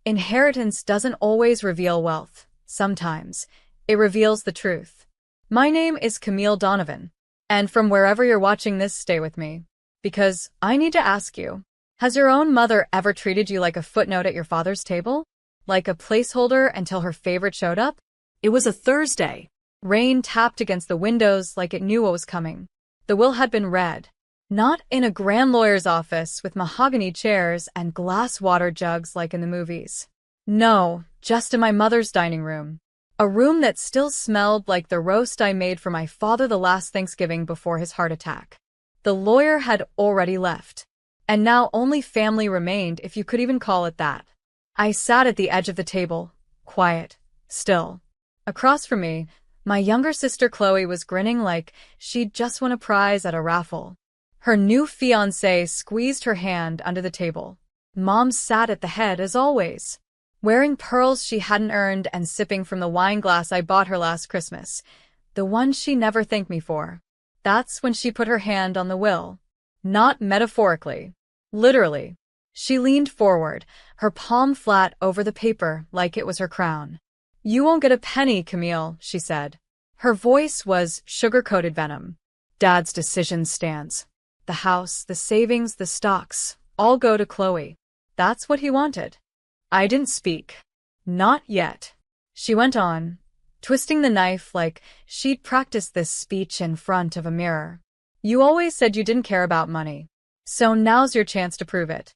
Inheritance doesn't always reveal wealth. Sometimes, it reveals the truth. My name is Camille Donovan, and from wherever you're watching this, stay with me. Because I need to ask you, has your own mother ever treated you like a footnote at your father's table? Like a placeholder until her favorite showed up? It was a Thursday. Rain tapped against the windows like it knew what was coming. The will had been read. Not in a grand lawyer's office with mahogany chairs and glass water jugs like in the movies. No, just in my mother's dining room. A room that still smelled like the roast I made for my father the last Thanksgiving before his heart attack. The lawyer had already left. And now only family remained, if you could even call it that. I sat at the edge of the table, quiet, still. Across from me, my younger sister Chloe was grinning like she'd just won a prize at a raffle. Her new fiancé squeezed her hand under the table. Mom sat at the head as always, wearing pearls she hadn't earned and sipping from the wine glass I bought her last Christmas, the one she never thanked me for. That's when she put her hand on the will. Not metaphorically. Literally. She leaned forward, her palm flat over the paper like it was her crown. "You won't get a penny, Camille," she said. Her voice was sugar-coated venom. "Dad's decision stands. The house, the savings, the stocks, all go to Chloe. That's what he wanted." I didn't speak. "Not yet," she went on, twisting the knife like she'd practiced this speech in front of a mirror. "You always said you didn't care about money. So now's your chance to prove it."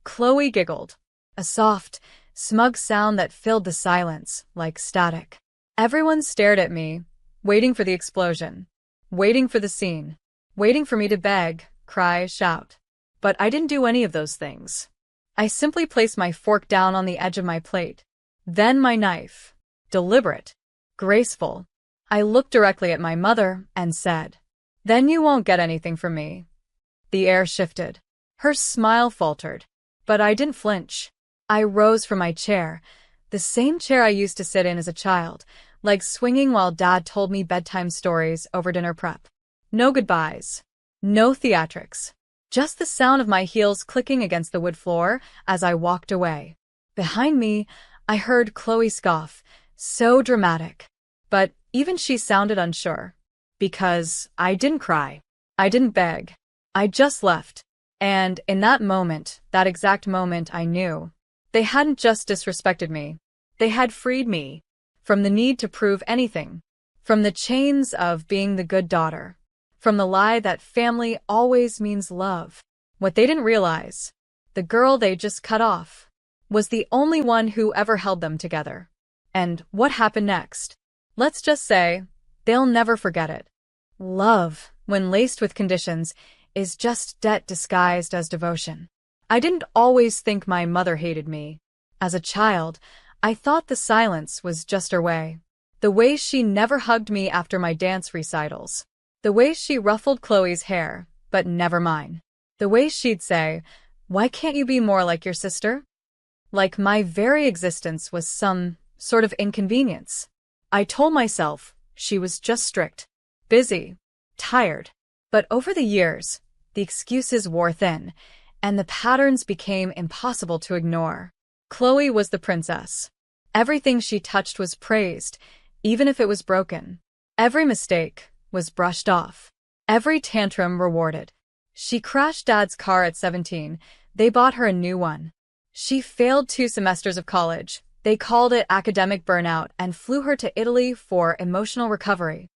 Chloe giggled, a soft, smug sound that filled the silence like static. Everyone stared at me, waiting for the explosion, waiting for the scene, waiting for me to beg, cry, shout. But I didn't do any of those things. I simply placed my fork down on the edge of my plate. Then my knife. Deliberate. Graceful. I looked directly at my mother and said, "Then you won't get anything from me." The air shifted. Her smile faltered. But I didn't flinch. I rose from my chair, the same chair I used to sit in as a child, legs swinging while Dad told me bedtime stories over dinner prep. No goodbyes. No theatrics. Just the sound of my heels clicking against the wood floor as I walked away. Behind me, I heard Chloe scoff, so dramatic. But even she sounded unsure. Because I didn't cry. I didn't beg. I just left. And in that moment, that exact moment, I knew. They hadn't just disrespected me. They had freed me from the need to prove anything. From the chains of being the good daughter. From the lie that family always means love. What they didn't realize, the girl they just cut off, was the only one who ever held them together. And what happened next? Let's just say, they'll never forget it. Love, when laced with conditions, is just debt disguised as devotion. I didn't always think my mother hated me. As a child, I thought the silence was just her way. The way she never hugged me after my dance recitals. The way she ruffled Chloe's hair, but never mine. The way she'd say, "Why can't you be more like your sister?" Like my very existence was some sort of inconvenience. I told myself she was just strict, busy, tired. But over the years, the excuses wore thin, and the patterns became impossible to ignore. Chloe was the princess. Everything she touched was praised, even if it was broken. Every mistake was brushed off. Every tantrum rewarded. She crashed Dad's car at 17. They bought her a new one. She failed 2 semesters of college. They called it academic burnout and flew her to Italy for emotional recovery.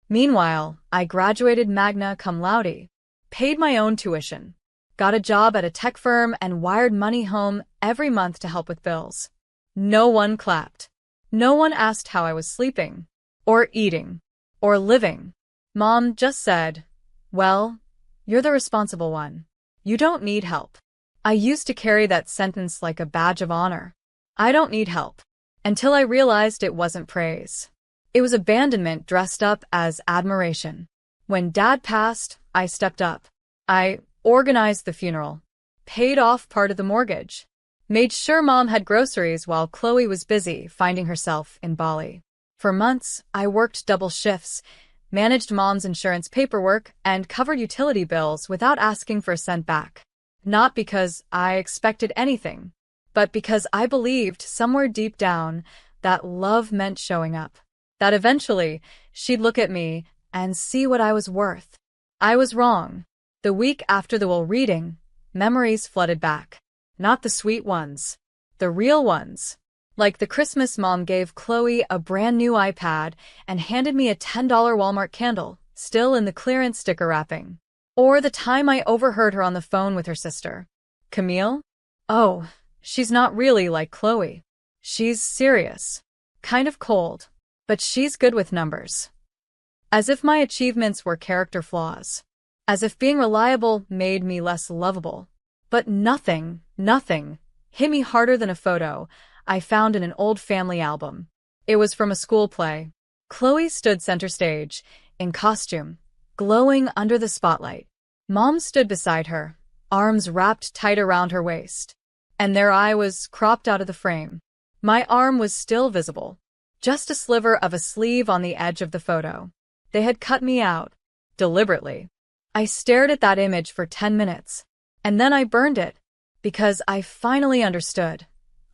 Meanwhile, I graduated magna cum laude, paid my own tuition, got a job at a tech firm, and wired money home every month to help with bills. No one clapped. No one asked how I was sleeping, or eating, or living. Mom just said, "Well, you're the responsible one. You don't need help." I used to carry that sentence like a badge of honor. I don't need help. Until I realized it wasn't praise. It was abandonment dressed up as admiration. When Dad passed, I stepped up. I organized the funeral, paid off part of the mortgage, made sure Mom had groceries while Chloe was busy finding herself in Bali. For months, I worked double shifts, managed Mom's insurance paperwork, and covered utility bills without asking for a cent back. Not because I expected anything, but because I believed somewhere deep down that love meant showing up. That eventually she'd look at me and see what I was worth. I was wrong. The week after the will reading, memories flooded back. Not the sweet ones. The real ones. Like the Christmas mom gave Chloe a brand new iPad and handed me a $10 Walmart candle, still in the clearance sticker wrapping. Or the time I overheard her on the phone with her sister. Camille? Oh, she's not really like Chloe. She's serious. Kind of cold. But she's good with numbers. As if my achievements were character flaws. As if being reliable made me less lovable. But nothing hit me harder than a photo I found in an old family album. It was from a school play. Chloe stood center stage, in costume, glowing under the spotlight. Mom stood beside her, arms wrapped tight around her waist. And there I was, cropped out of the frame. My arm was still visible. Just a sliver of a sleeve on the edge of the photo. They had cut me out. Deliberately. I stared at that image for 10 minutes. And then I burned it. Because I finally understood.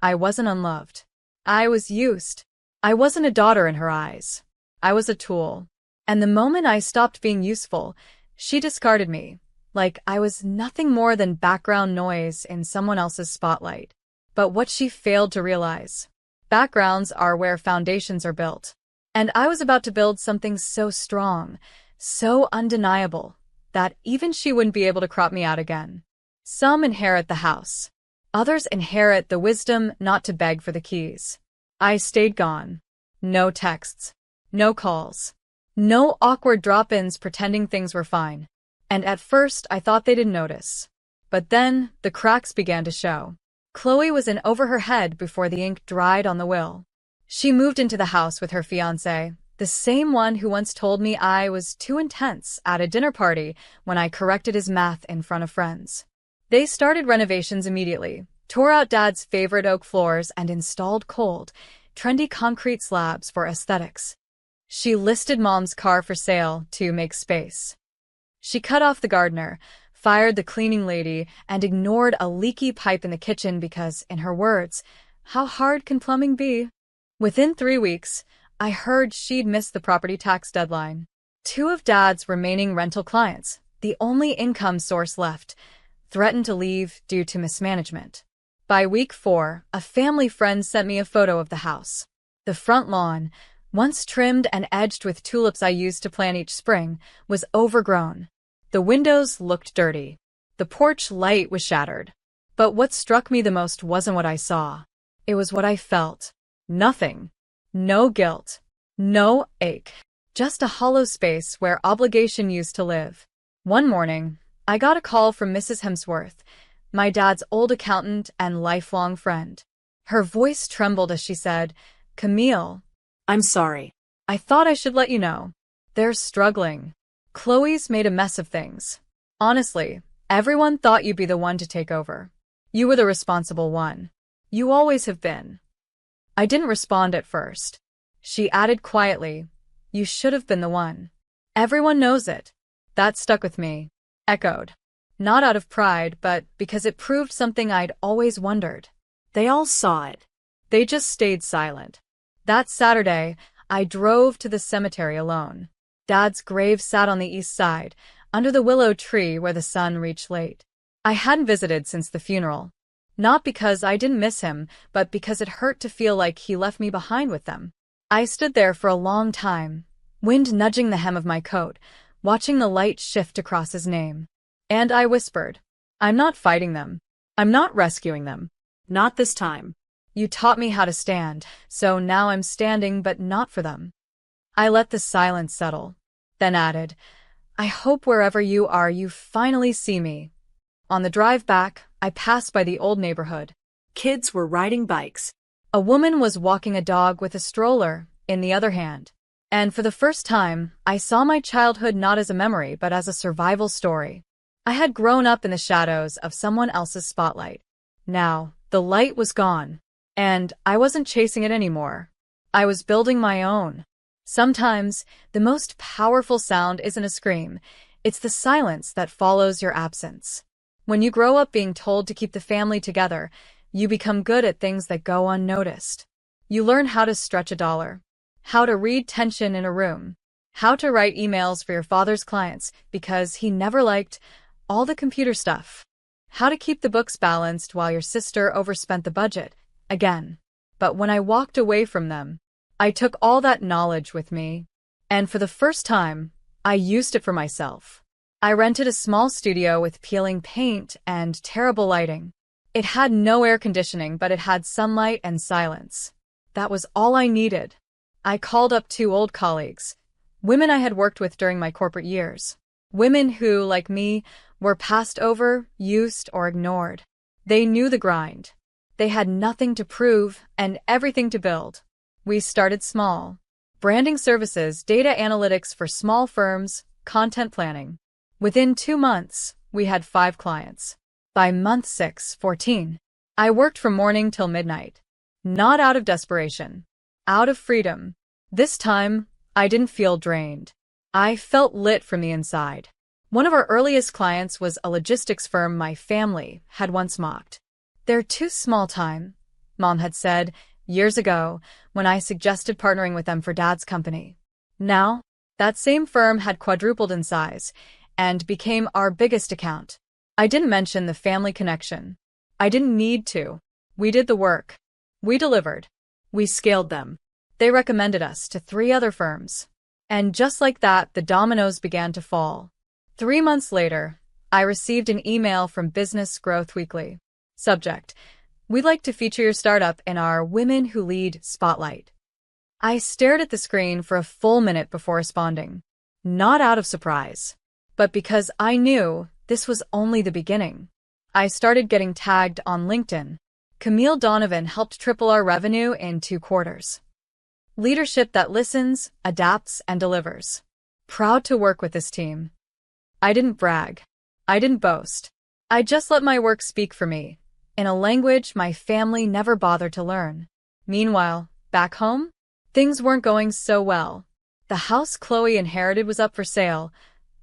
I wasn't unloved. I was used. I wasn't a daughter in her eyes. I was a tool. And the moment I stopped being useful, she discarded me. Like I was nothing more than background noise in someone else's spotlight. But what she failed to realize. Backgrounds are where foundations are built. And I was about to build something so strong, so undeniable, that even she wouldn't be able to crop me out again. Some inherit the house. Others inherit the wisdom not to beg for the keys. I stayed gone. No texts. No calls. No awkward drop-ins pretending things were fine. And at first I thought they didn't notice. But then the cracks began to show. Chloe was in over her head before the ink dried on the will. She moved into the house with her fiancé, the same one who once told me I was too intense at a dinner party when I corrected his math in front of friends. They started renovations immediately, tore out Dad's favorite oak floors and installed cold, trendy concrete slabs for aesthetics. She listed Mom's car for sale to make space. She cut off the gardener, fired the cleaning lady, and ignored a leaky pipe in the kitchen because, in her words, how hard can plumbing be? Within 3 weeks, I heard she'd missed the property tax deadline. 2 of Dad's remaining rental clients, the only income source left, threatened to leave due to mismanagement. By week 4, a family friend sent me a photo of the house. The front lawn, once trimmed and edged with tulips I used to plant each spring, was overgrown. The windows looked dirty. The porch light was shattered. But what struck me the most wasn't what I saw. It was what I felt. Nothing. No guilt. No ache. Just a hollow space where obligation used to live. One morning, I got a call from Mrs. Hemsworth, my dad's old accountant and lifelong friend. Her voice trembled as she said, "Camille, I'm sorry. I thought I should let you know. They're struggling. Chloe's made a mess of things. Honestly, everyone thought you'd be the one to take over. You were the responsible one. You always have been." I didn't respond at first. She added quietly, "You should have been the one. Everyone knows it." That stuck with me. Echoed. Not out of pride, but because it proved something I'd always wondered. They all saw it. They just stayed silent. That Saturday, I drove to the cemetery alone. Dad's grave sat on the east side, under the willow tree where the sun reached late. I hadn't visited since the funeral. Not because I didn't miss him, but because it hurt to feel like he left me behind with them. I stood there for a long time, wind nudging the hem of my coat, watching the light shift across his name. And I whispered, "I'm not fighting them. I'm not rescuing them. Not this time. You taught me how to stand, so now I'm standing but not for them." I let the silence settle, then added, "I hope wherever you are you finally see me." On the drive back, I passed by the old neighborhood. Kids were riding bikes. A woman was walking a dog with a stroller in the other hand. And for the first time, I saw my childhood not as a memory but as a survival story. I had grown up in the shadows of someone else's spotlight. Now, the light was gone. And I wasn't chasing it anymore. I was building my own. Sometimes, the most powerful sound isn't a scream. It's the silence that follows your absence. When you grow up being told to keep the family together, You become good at things that go unnoticed. You learn how to stretch a dollar, how to read tension in a room, how to write emails for your father's clients because he never liked all the computer stuff, how to keep the books balanced while your sister overspent the budget, again. But when I walked away from them, I took all that knowledge with me, and for the first time, I used it for myself. I rented a small studio with peeling paint and terrible lighting. It had no air conditioning, but it had sunlight and silence. That was all I needed. I called up 2 old colleagues, women I had worked with during my corporate years. Women who, like me, were passed over, used, or ignored. They knew the grind. They had nothing to prove and everything to build. We started small. Branding services, data analytics for small firms, content planning. Within 2 months, we had 5 clients. By month 6, 14. I worked from morning till midnight. Not out of desperation. Out of freedom. This time, I didn't feel drained. I felt lit from the inside. One of our earliest clients was a logistics firm my family had once mocked. "They're too small time," Mom had said years ago when I suggested partnering with them for Dad's company. Now, that same firm had quadrupled in size and became our biggest account. I didn't mention the family connection. I didn't need to. We did the work. We delivered. We scaled them. They recommended us to 3 other firms. And just like that, the dominoes began to fall. 3 months later, I received an email from Business Growth Weekly. Subject: "We'd like to feature your startup in our Women Who Lead Spotlight." I stared at the screen for a full minute before responding. Not out of surprise, but because I knew this was only the beginning. I started getting tagged on LinkedIn. Camille Donovan helped triple our revenue in 2 quarters. Leadership that listens, adapts, and delivers. Proud to work with this team. I didn't brag. I didn't boast. I just let my work speak for me, in a language my family never bothered to learn. Meanwhile, back home, things weren't going so well. The house Chloe inherited was up for sale,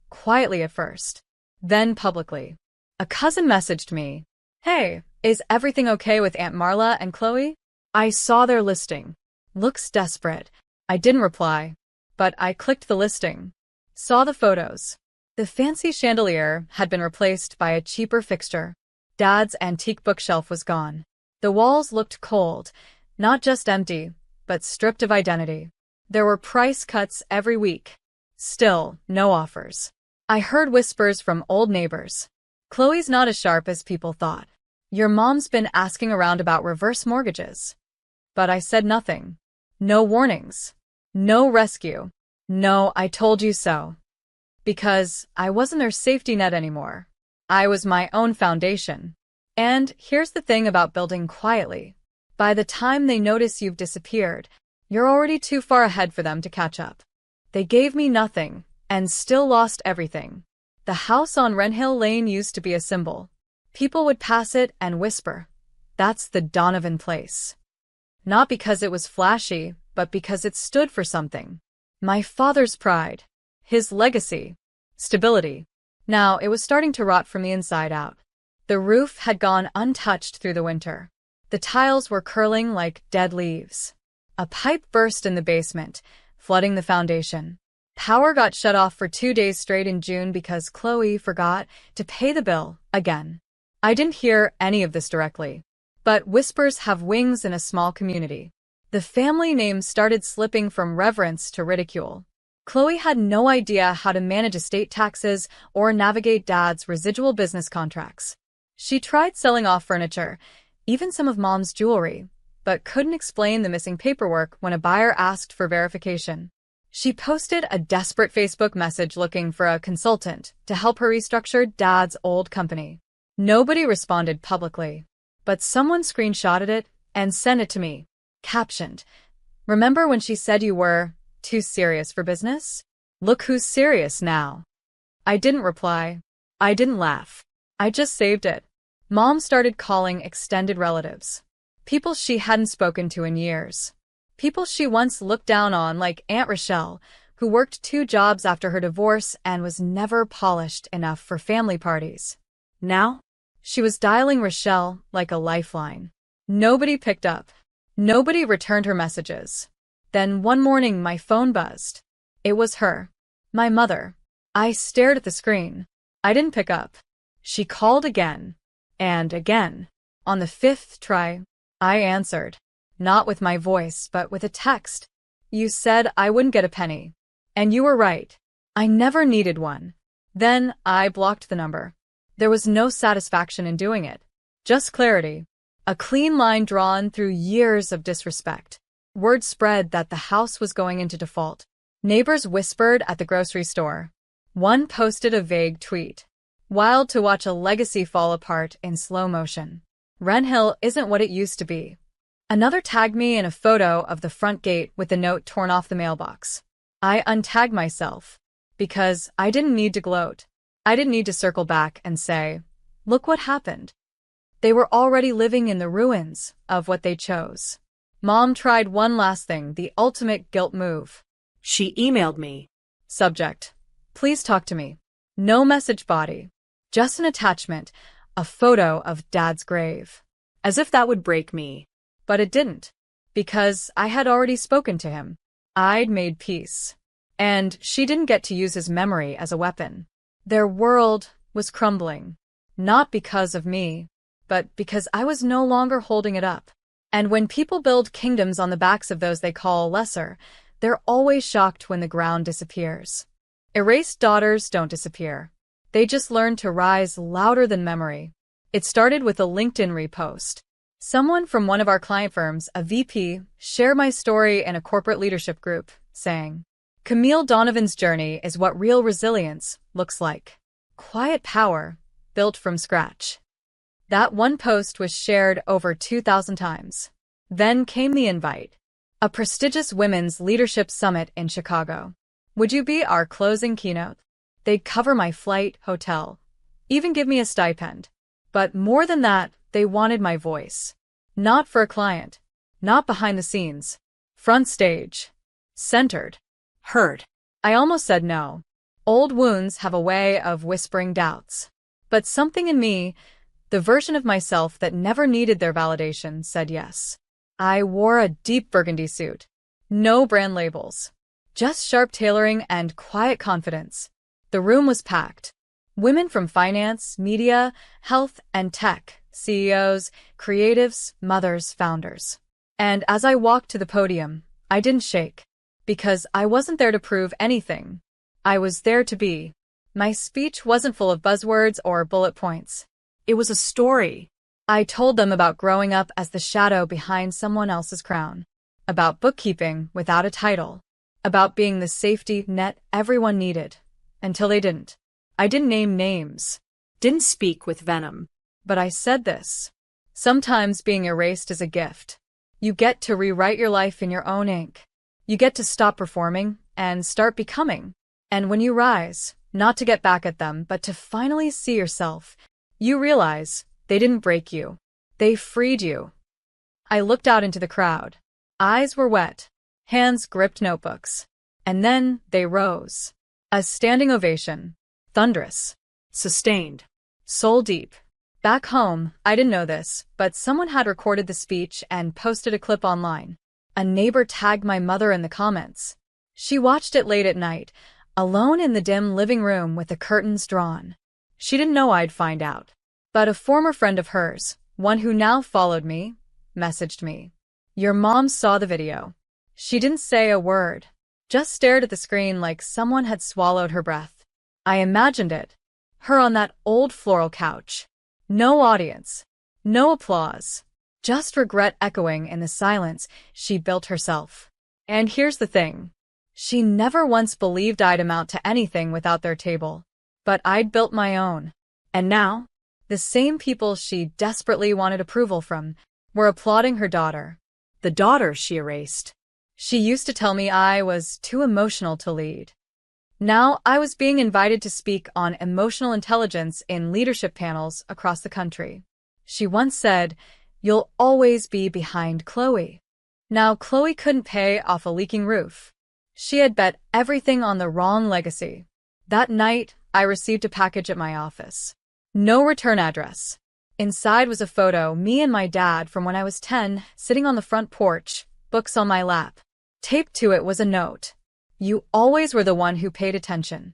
quietly at first, then publicly. A cousin messaged me, "Hey, is everything okay with Aunt Marla and Chloe? I saw their listing. Looks desperate." I didn't reply, but I clicked the listing. Saw the photos. The fancy chandelier had been replaced by a cheaper fixture. Dad's antique bookshelf was gone. The walls looked cold, not just empty, but stripped of identity. There were price cuts every week. Still, no offers. I heard whispers from old neighbors. "Chloe's not as sharp as people thought. Your mom's been asking around about reverse mortgages." But I said nothing. No warnings. No rescue. No, "I told you so." Because I wasn't their safety net anymore. I was my own foundation. And here's the thing about building quietly. By the time they notice you've disappeared, you're already too far ahead for them to catch up. They gave me nothing, and still lost everything. The house on Wrenhill Lane used to be a symbol. People would pass it and whisper, "That's the Donovan place." Not because it was flashy, but because it stood for something. My father's pride. His legacy. Stability. Now it was starting to rot from the inside out. The roof had gone untouched through the winter. The tiles were curling like dead leaves. A pipe burst in the basement, flooding the foundation. Power got shut off for 2 days straight in June because Chloe forgot to pay the bill again. I didn't hear any of this directly. But whispers have wings in a small community. The family name started slipping from reverence to ridicule. Chloe had no idea how to manage estate taxes or navigate Dad's residual business contracts. She tried selling off furniture, even some of Mom's jewelry, but couldn't explain the missing paperwork when a buyer asked for verification. She posted a desperate Facebook message looking for a consultant to help her restructure Dad's old company. Nobody responded publicly, but someone screenshotted it and sent it to me, captioned, "Remember when she said you were too serious for business? Look who's serious now." I didn't reply. I didn't laugh. I just saved it. Mom started calling extended relatives. People she hadn't spoken to in years. People she once looked down on, like Aunt Rochelle, who worked 2 jobs after her divorce and was never polished enough for family parties. Now, she was dialing Rochelle like a lifeline. Nobody picked up. Nobody returned her messages. Then one morning my phone buzzed. It was her. My mother. I stared at the screen. I didn't pick up. She called again. And again. On the fifth try, I answered. Not with my voice, but with a text. You said I wouldn't get a penny. And you were right. I never needed one. Then I blocked the number. There was no satisfaction in doing it. Just clarity. A clean line drawn through years of disrespect. Word spread that the house was going into default. Neighbors whispered at the grocery store. One posted a vague tweet. Wild to watch a legacy fall apart in slow motion. Wren Hill isn't what it used to be. Another tagged me in a photo of the front gate with the note torn off the mailbox. I untagged myself. Because I didn't need to gloat. I didn't need to circle back and say, look what happened. They were already living in the ruins of what they chose. Mom tried one last thing, the ultimate guilt move. She emailed me. Subject. Please talk to me. No message body. Just an attachment, a photo of Dad's grave. As if that would break me. But it didn't. Because I had already spoken to him. I'd made peace. And she didn't get to use his memory as a weapon. Their world was crumbling. Not because of me, but because I was no longer holding it up. And when people build kingdoms on the backs of those they call lesser, they're always shocked when the ground disappears. Erased daughters don't disappear. They just learn to rise louder than memory. It started with a LinkedIn repost. Someone from one of our client firms, a VP, shared my story in a corporate leadership group, saying, Camille Donovan's journey is what real resilience looks like. Quiet power, built from scratch. That one post was shared over 2,000 times. Then came the invite. A prestigious women's leadership summit in Chicago. Would you be our closing keynote? They'd cover my flight, hotel, even give me a stipend. But more than that, they wanted my voice. Not for a client. Not behind the scenes. Front stage. Centered. Heard. I almost said no. Old wounds have a way of whispering doubts. But something in me, the version of myself that never needed their validation, said yes. I wore a deep burgundy suit. No brand labels. Just sharp tailoring and quiet confidence. The room was packed. Women from finance, media, health, and tech, CEOs, creatives, mothers, founders. And as I walked to the podium, I didn't shake. Because I wasn't there to prove anything. I was there to be. My speech wasn't full of buzzwords or bullet points. It was a story. I told them about growing up as the shadow behind someone else's crown. About bookkeeping without a title. About being the safety net everyone needed. Until they didn't. I didn't name names. Didn't speak with venom. But I said this. Sometimes being erased is a gift. You get to rewrite your life in your own ink. You get to stop performing and start becoming. And when you rise, not to get back at them, but to finally see yourself, you realize they didn't break you. They freed you. I looked out into the crowd. Eyes were wet. Hands gripped notebooks. And then they rose. A standing ovation. Thunderous. Sustained. Soul deep. Back home, I didn't know this, but someone had recorded the speech and posted a clip online. A neighbor tagged my mother in the comments. She watched it late at night, alone in the dim living room with the curtains drawn. She didn't know I'd find out. But a former friend of hers, one who now followed me, messaged me. Your mom saw the video. She didn't say a word, just stared at the screen like someone had swallowed her breath. I imagined it. Her on that old floral couch. No audience. No applause. Just regret echoing in the silence she built herself. And here's the thing. She never once believed I'd amount to anything without their table. But I'd built my own. And now, the same people she desperately wanted approval from were applauding her daughter. The daughter she erased. She used to tell me I was too emotional to lead. Now I was being invited to speak on emotional intelligence in leadership panels across the country. She once said, "You'll always be behind Chloe." Now Chloe couldn't pay off a leaking roof. She had bet everything on the wrong legacy. That night, I received a package at my office. No return address. Inside was a photo, me and my dad from when I was 10, sitting on the front porch, books on my lap. Taped to it was a note. You always were the one who paid attention.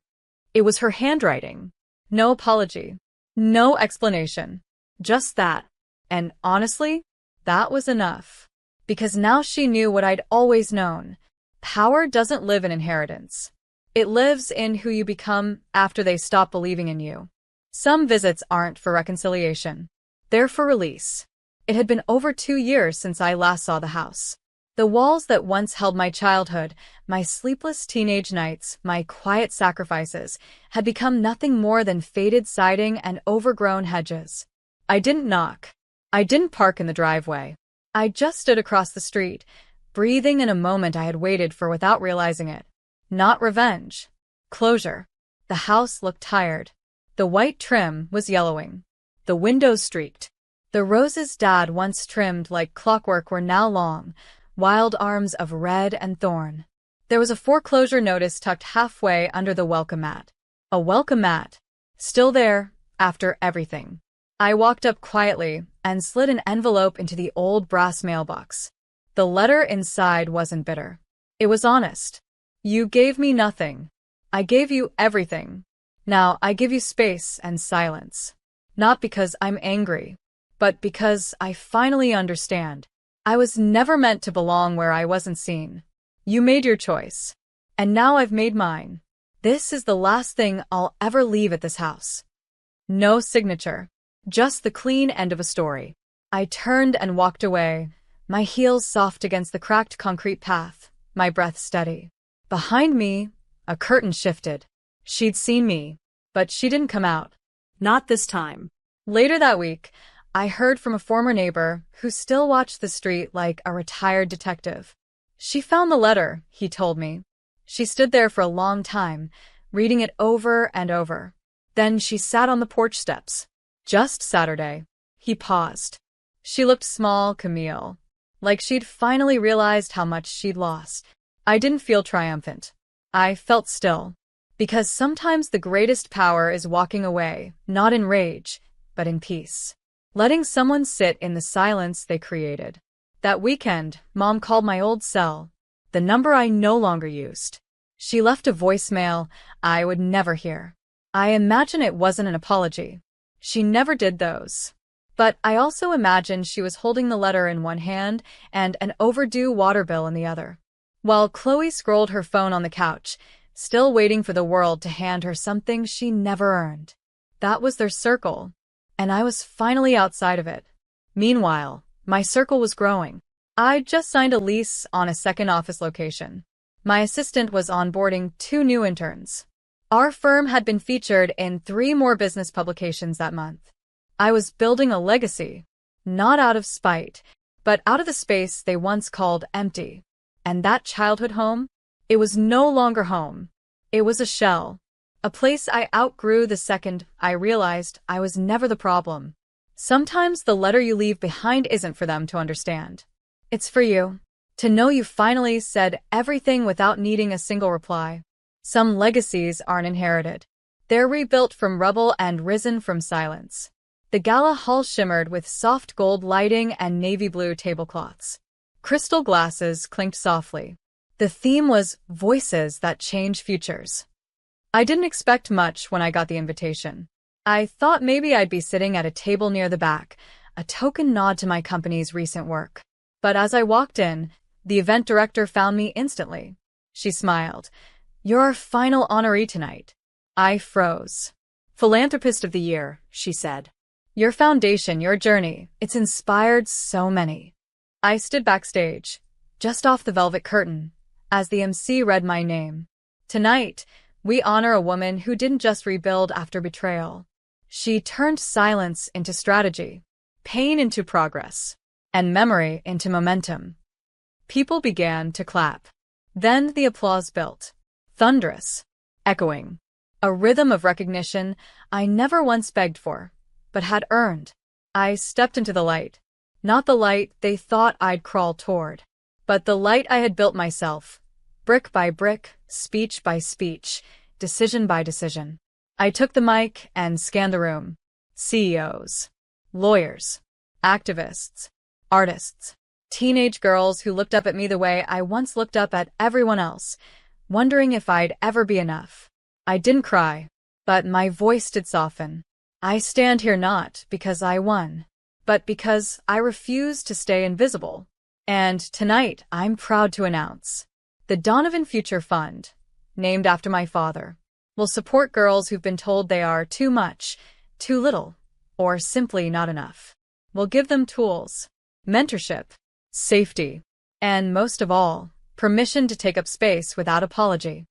It was her handwriting. No apology. No explanation. Just that. And honestly, that was enough. Because now she knew what I'd always known. Power doesn't live in inheritance. It lives in who you become after they stop believing in you. Some visits aren't for reconciliation. They're for release. It had been over 2 years since I last saw the house. The walls that once held my childhood, my sleepless teenage nights, my quiet sacrifices, had become nothing more than faded siding and overgrown hedges. I didn't knock. I didn't park in the driveway. I just stood across the street, breathing in a moment I had waited for without realizing it. Not revenge. Closure. The house looked tired. The white trim was yellowing. The windows streaked. The roses Dad once trimmed like clockwork were now long, wild arms of red and thorn. There was a foreclosure notice tucked halfway under the welcome mat. A welcome mat. Still there, after everything. I walked up quietly and slid an envelope into the old brass mailbox. The letter inside wasn't bitter. It was honest. You gave me nothing. I gave you everything. Now I give you space and silence. Not because I'm angry, but because I finally understand. I was never meant to belong where I wasn't seen. You made your choice. And now I've made mine. This is the last thing I'll ever leave at this house. No signature. Just the clean end of a story. I turned and walked away, my heels soft against the cracked concrete path, my breath steady. Behind me, a curtain shifted. She'd seen me, but she didn't come out. Not this time. Later that week, I heard from a former neighbor who still watched the street like a retired detective. She found the letter, he told me. She stood there for a long time, reading it over and over. Then she sat on the porch steps. Just Saturday. He paused. She looked small, Camille. Like she'd finally realized how much she'd lost. I didn't feel triumphant. I felt still. Because sometimes the greatest power is walking away, not in rage, but in peace. Letting someone sit in the silence they created. That weekend, Mom called my old cell, the number I no longer used. She left a voicemail I would never hear. I imagine it wasn't an apology. She never did those. But I also imagine she was holding the letter in one hand and an overdue water bill in the other. While Chloe scrolled her phone on the couch, still waiting for the world to hand her something she never earned. That was their circle, and I was finally outside of it. Meanwhile, my circle was growing. I'd just signed a lease on a second office location. My assistant was onboarding 2 new interns. Our firm had been featured in 3 more business publications that month. I was building a legacy, not out of spite, but out of the space they once called empty. And that childhood home? It was no longer home. It was a shell. A place I outgrew the second I realized I was never the problem. Sometimes the letter you leave behind isn't for them to understand. It's for you. To know you finally said everything without needing a single reply. Some legacies aren't inherited. They're rebuilt from rubble and risen from silence. The gala hall shimmered with soft gold lighting and navy blue tablecloths. Crystal glasses clinked softly. The theme was voices that change futures. I didn't expect much when I got the invitation. I thought maybe I'd be sitting at a table near the back, a token nod to my company's recent work. But as I walked in, the event director found me instantly. She smiled. "You're our final honoree tonight." I froze. "Philanthropist of the Year," she said. "Your foundation, your journey, it's inspired so many." I stood backstage, just off the velvet curtain, as the MC read my name. "Tonight, we honor a woman who didn't just rebuild after betrayal. She turned silence into strategy, pain into progress, and memory into momentum." People began to clap. Then the applause built. Thunderous, echoing. A rhythm of recognition I never once begged for, but had earned. I stepped into the light. Not the light they thought I'd crawl toward, but the light I had built myself, brick by brick, speech by speech, decision by decision. I took the mic and scanned the room. CEOs, Lawyers, activists, artists, teenage girls who looked up at me the way I once looked up at everyone else, wondering if I'd ever be enough. I didn't cry, but my voice did soften. I stand here not because I won, but because I refuse to stay invisible. And tonight, I'm proud to announce the Donovan Future Fund, named after my father, will support girls who've been told they are too much, too little, or simply not enough. We'll give them tools, mentorship, safety, and most of all, permission to take up space without apology.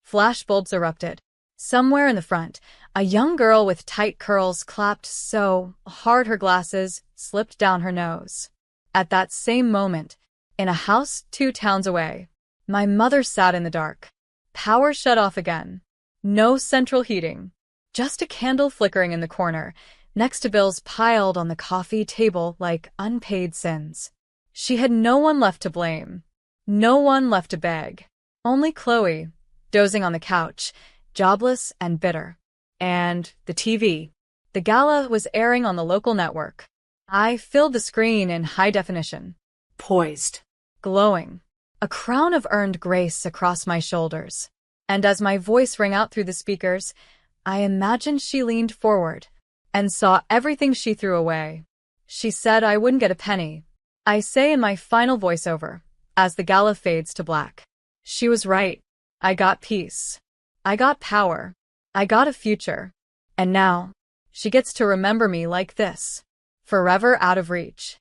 Flashbulbs erupted. Somewhere in the front, a young girl with tight curls clapped so hard her glasses slipped down her nose. At that same moment, in a house 2 towns away, my mother sat in the dark. Power shut off again. No central heating. Just a candle flickering in the corner, next to bills piled on the coffee table like unpaid sins. She had no one left to blame. No one left to beg. Only Chloe, dozing on the couch, jobless and bitter. And the TV. The gala was airing on the local network. I filled the screen in high definition. Poised. Glowing. A crown of earned grace across my shoulders. And as my voice rang out through the speakers, I imagined she leaned forward and saw everything she threw away. She said I wouldn't get a penny. I say in my final voiceover, as the gala fades to black. She was right. I got peace. I got power. I got a future. And now, she gets to remember me like this. Forever out of reach.